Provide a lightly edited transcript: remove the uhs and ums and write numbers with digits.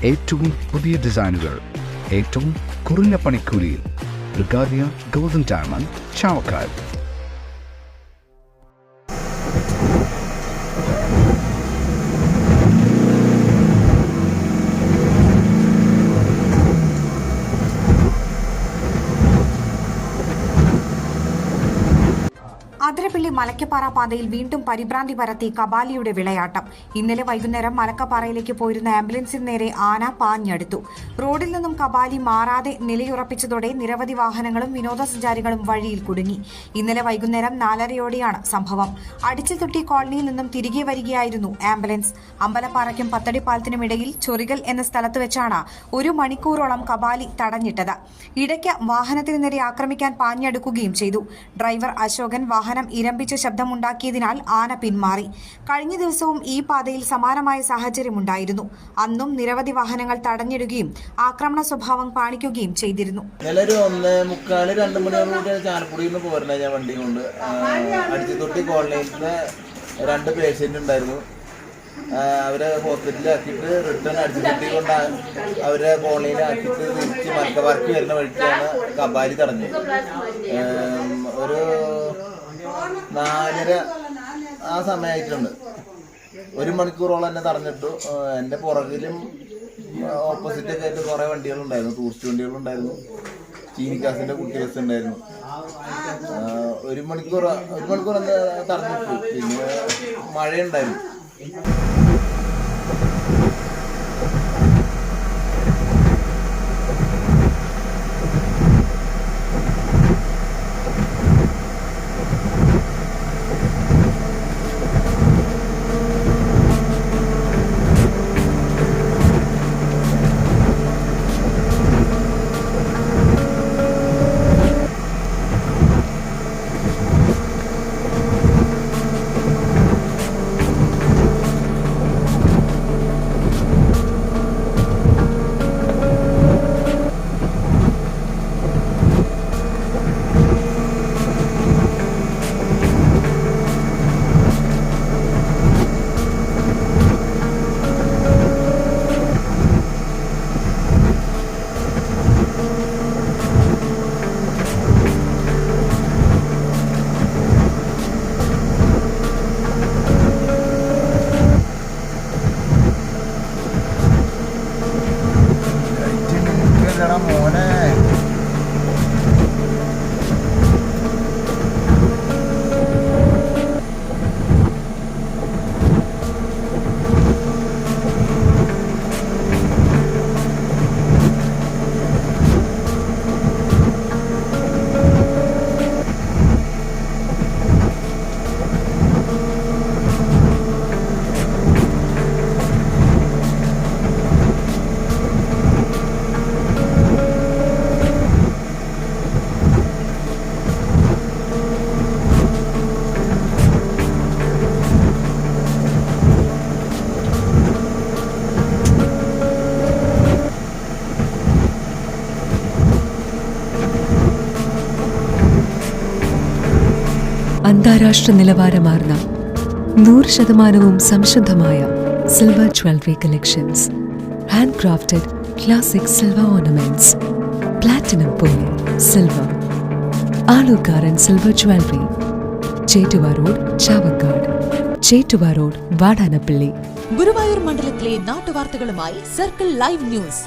ഏറ്റവും പുതിയ ഡിസൈനുകൾ ഏറ്റവും കുറഞ്ഞ പണിക്കൂലിയിൽ. ബ്രിഗാദിയ ഗോൾഡൻ ഡയമണ്ട്, ചാവക്കാട്. അതിരപ്പള്ളി മലക്കപ്പാറ പാതയിൽ വീണ്ടും പരിഭ്രാന്തി പരത്തി കബാലിയുടെ വിളയാട്ടം. ഇന്നലെ വൈകുന്നേരം മലക്കപ്പാറയിലേക്ക് പോയിരുന്ന ആംബുലൻസിന് നേരെ ആന പാഞ്ഞടുത്തു. റോഡിൽ നിന്നും കബാലി മാറാതെ നിലയുറപ്പിച്ചതോടെ നിരവധി വാഹനങ്ങളും വിനോദസഞ്ചാരികളും വഴിയിൽ കുടുങ്ങി. ഇന്നലെ വൈകുന്നേരം 4:30-ഓടെയാണ് സംഭവം. അടിച്ചിൽത്തൊട്ടി കോളനിയിൽ നിന്നും തിരികെ വരികയായിരുന്നു ആംബുലൻസ്. അമ്പലപ്പാറയ്ക്കും പത്തടിപ്പാലത്തിനും ഇടയിൽ ചൊറികൽ എന്ന സ്ഥലത്ത് വെച്ചാണ് 1 മണിക്കൂറോളം കബാലി തടഞ്ഞിട്ടത്. ഇടയ്ക്ക് വാഹനത്തിന് നേരെ ആക്രമിക്കാൻ പാഞ്ഞടുക്കുകയും ചെയ്തു. ഡ്രൈവർ അശോകൻ വാഹനം ഇരമ്പിച്ച ശബ്ദമുണ്ടാക്കിയതിനാൽ ആന പിന്മാറി. കഴിഞ്ഞ ദിവസവും ഈ പാതയിൽ സമാനമായ സാഹചര്യമുണ്ടായിരുന്നു. അന്നും നിരവധി വാഹനങ്ങൾ തടഞ്ഞിടുകയും ആക്രമണ സ്വഭാവം കാണിക്കുകയും ചെയ്തിരുന്നു. ഒരു 1:45-2 മണിയോടുകൂടി ചാലക്കുടിയിൽ നിന്ന് പോരുന്ന ഞാൻ വണ്ടി കൊണ്ട് അടിച്ചിത്തൊട്ടി കോളനിയിലെ 2 പേഷ്യൻ്റ് ഉണ്ടായിരുന്നു. അവരെ ഹോസ്പിറ്റലിലാക്കിയിട്ട് റിട്ടേൺ അടിച്ചിത്തൊട്ടി കൊണ്ട് അവരെ കോളനിയിലാക്കിയിട്ട് തിരിച്ച് മലക്കപ്പാറയ്ക്ക് വരുന്ന വഴിക്കാണ് കബാലി തടഞ്ഞത്. ഒരു 4:30 ആ സമയമായിട്ടുണ്ട്. 1 മണിക്കൂറോളം എന്നെ തടഞ്ഞിട്ടു. എൻ്റെ പുറകിലും ഓപ്പോസിറ്റൊക്കെ ആയിട്ട് കുറേ വണ്ടികളുണ്ടായിരുന്നു. ടൂറിസ്റ്റ് വണ്ടികളുണ്ടായിരുന്നു, ചീനിക്കാസിൻ്റെ കുട്ടി ബസ് ഉണ്ടായിരുന്നു. 1 മണിക്കൂർ എന്നെ തടഞ്ഞിട്ടു. പിന്നെ മഴയുണ്ടായിരുന്നു. അന്താരാഷ്ട്ര നിലവാരമാർന്ന 100% സംശുദ്ധമായ silver jewellery collections, hand crafted classic silver ornaments, platinum പോലെ silver, Alookkaran silver jewellery, Chettuva road, Chavakkad, Chettuva road, Vadanappally. Guruvayur മണ്ഡലത്തിലെ നാട്ടുവാർത്തകളുമായി സർക്കിൾ ലൈവ് ന്യൂസ്.